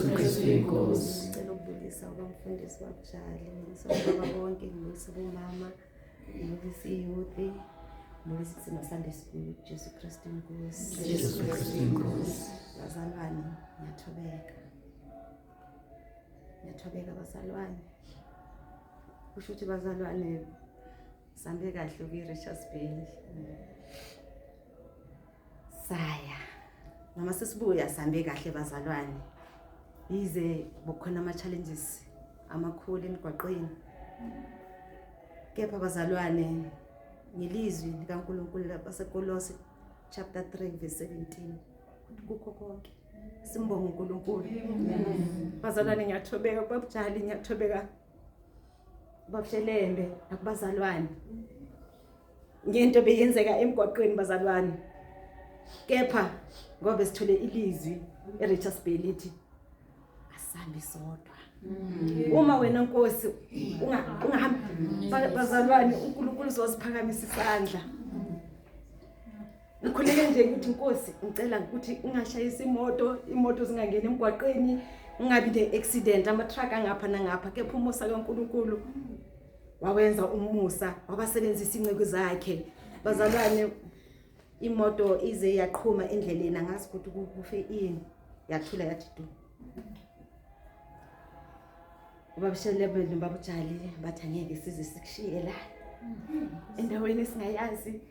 Jesu Kristu inkosi. Ngicela ukudlulisa kwamfundisi wakujali, sobaba bonke, ngibulisa bomama, ngibulisa iyouth, ngibulisa isimo Sunday School. Jesu Kristu inkosi. Jesu Kristu inkosi. Bazalwane, Ngiyathobeka bazalwane. Kusho ukuthi bazalwane sambe kahle kwi-Richards Bay. Saya. Noma sesibuya sambe kahle bazalwane. Yize bukhona ama-challenges amakhulu emgwaqweni. Kepha bazalwane ngilizwi likaNkulunkulu laseKolose chapter 3 verse 17. Kukho konke simbonga uNkulunkulu. Bazalwane ngiyathobeka babujali, ngiyathobeka babushelembe nakubazalwane. Ngento beyenzeka emgwaqweni bazalwane. Kepha ngoba sithole ilizwi eRichards Bay lithi asambe sodwa. Uma wena Nkosi ungahambi bazalwane uNkulunkulu uzosiphakamisa isandla. Ngikhuleke nje ukuthi Nkosi ngicela ukuthi ungashayisa imoto zingangena emgwaqeni, ungabi ne-accident, ama-truck angapha nangapha. Kepha umusa kaNkulunkulu wawenza umusa, wabasebenzisa inceku zakhe. Bazalwane imoto ize yaqhuma endleleni, angazi ukuthi kufe ini, yathula yathi du. Babushelebe babujali bathi angeke size sikushiye la endaweni esingayazi,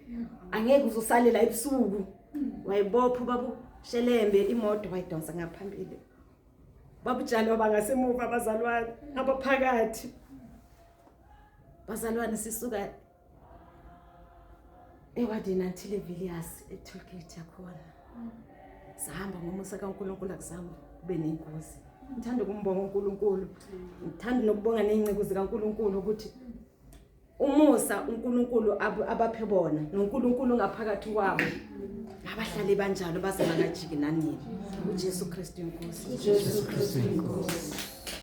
angeke uzosalela ebusuku. Wayibopha babushelembe imoto wayidonsa ngaphambili. Babujali abangasemuva abazalwane abaphakathi. Bazalwane sisuka ewadini until eVilliers etollgate yakhona. Sahamba ngomusa kaNkulunkulu akuzange kube nengozi. Ngithanda ukumbonga uNkulunkulu. Ngithanda nokubonga nezinceke zikaNkulunkulu ukuthi umusa uNkulunkulu abaphe bona noNkulunkulu ngaphakathi kwabo. Abahlali banjalo baze bangajiki nanini. uJesu Kristu inkosi. Jesu Kristu inkosi.